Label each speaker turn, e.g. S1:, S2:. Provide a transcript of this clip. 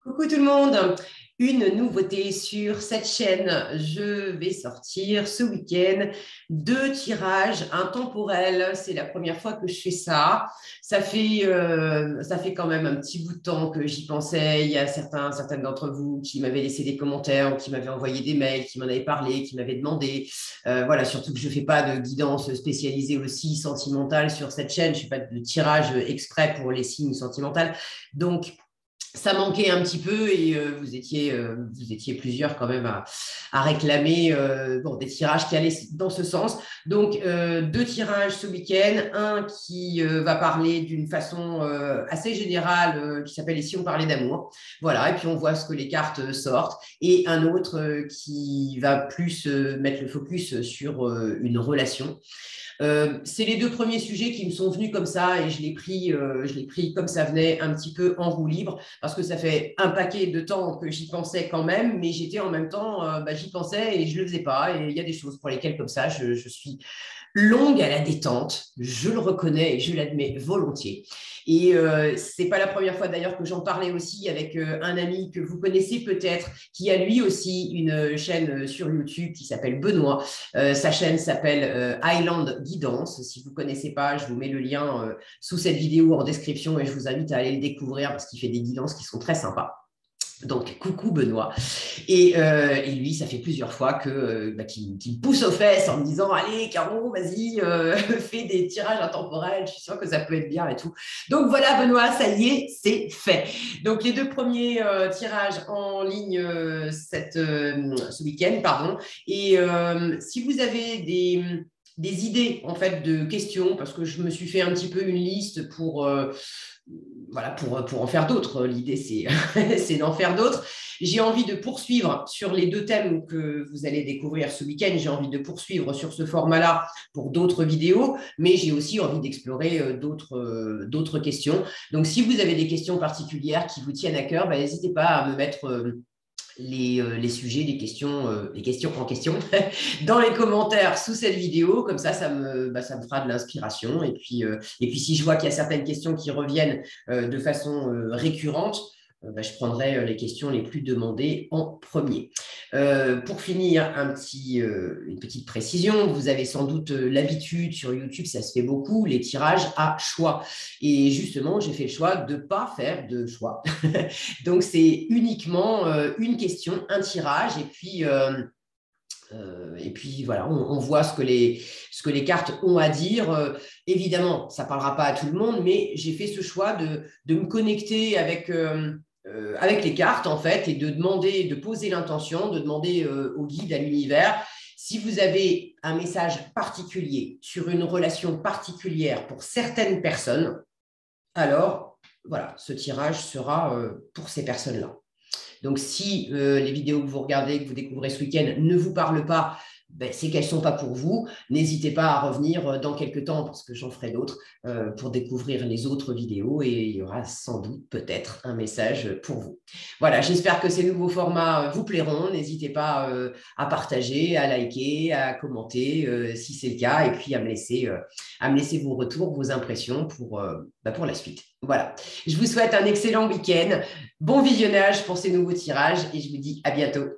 S1: Coucou tout le monde, une nouveauté sur cette chaîne. Je vais sortir ce week-end deux tirages intemporels. C'est la première fois que je fais ça. Ça fait quand même un petit bout de temps que j'y pensais. Il y a certaines d'entre vous qui m'avaient laissé des commentaires ou qui m'avaient envoyé des mails, qui m'en avaient parlé, qui m'avaient demandé. Voilà, surtout que je ne fais pas de guidance spécialisée aussi sentimentale sur cette chaîne. Je ne fais pas de tirage exprès pour les signes sentimentaux. Donc, ça manquait un petit peu et vous étiez plusieurs quand même à réclamer des tirages qui allaient dans ce sens. Donc, deux tirages ce week-end. Un qui va parler d'une façon assez générale qui s'appelle « Et si on parlait d'amour ?» Voilà, et puis on voit ce que les cartes sortent. Et un autre qui va plus mettre le focus sur une relation. C'est les deux premiers sujets qui me sont venus comme ça et je l'ai pris comme ça venait, un petit peu en roue libre, parce que ça fait un paquet de temps que j'y pensais quand même, mais j'étais en même temps, j'y pensais et je ne le faisais pas. Et il y a des choses pour lesquelles comme ça, je suis longue à la détente, je le reconnais et je l'admets volontiers. Et c'est pas la première fois d'ailleurs que j'en parlais aussi avec un ami que vous connaissez peut-être, qui a lui aussi une chaîne sur YouTube qui s'appelle Benoît. Sa chaîne s'appelle Highland Guidance. Si vous ne connaissez pas, je vous mets le lien sous cette vidéo en description et je vous invite à aller le découvrir parce qu'il fait des guidances qui sont très sympas. Donc, coucou Benoît. Et lui, ça fait plusieurs fois qu'il me pousse aux fesses en me disant « Allez, Caro, vas-y, fais des tirages intemporels, je suis sûre que ça peut être bien et tout. » Donc voilà, Benoît, ça y est, c'est fait. Donc, les deux premiers tirages en ligne ce week-end, pardon. Et si vous avez des idées en fait de questions, parce que je me suis fait un petit peu une liste pour en faire d'autres. L'idée, c'est d'en faire d'autres. J'ai envie de poursuivre sur les deux thèmes que vous allez découvrir ce week-end. J'ai envie de poursuivre sur ce format-là pour d'autres vidéos, mais j'ai aussi envie d'explorer d'autres questions. Donc, si vous avez des questions particulières qui vous tiennent à cœur, n'hésitez pas à me mettre les sujets, les questions en question dans les commentaires sous cette vidéo. Comme ça me fera de l'inspiration. Et puis, si je vois qu'il y a certaines questions qui reviennent de façon récurrente, je prendrai les questions les plus demandées en premier. Pour finir, une petite précision. Vous avez sans doute l'habitude sur YouTube, ça se fait beaucoup, les tirages à choix. Et justement, j'ai fait le choix de ne pas faire de choix. Donc, c'est uniquement une question, un tirage, et puis voilà, on voit ce que les cartes ont à dire. Évidemment, ça ne parlera pas à tout le monde, mais j'ai fait ce choix de me connecter avec les cartes, en fait, et de poser l'intention, de demander au guide, à l'univers, si vous avez un message particulier sur une relation particulière pour certaines personnes, alors voilà, ce tirage sera pour ces personnes-là. Donc, si les vidéos que vous regardez, que vous découvrez ce week-end ne vous parlent pas, c'est qu'elles ne sont pas pour vous. N'hésitez pas à revenir dans quelques temps, parce que j'en ferai d'autres, pour découvrir les autres vidéos et il y aura sans doute peut-être un message pour vous. Voilà, j'espère que ces nouveaux formats vous plairont. N'hésitez pas à partager, à liker, à commenter si c'est le cas, et puis à me laisser vos retours, vos impressions pour la suite. Voilà, je vous souhaite un excellent week-end. Bon visionnage pour ces nouveaux tirages et je vous dis à bientôt.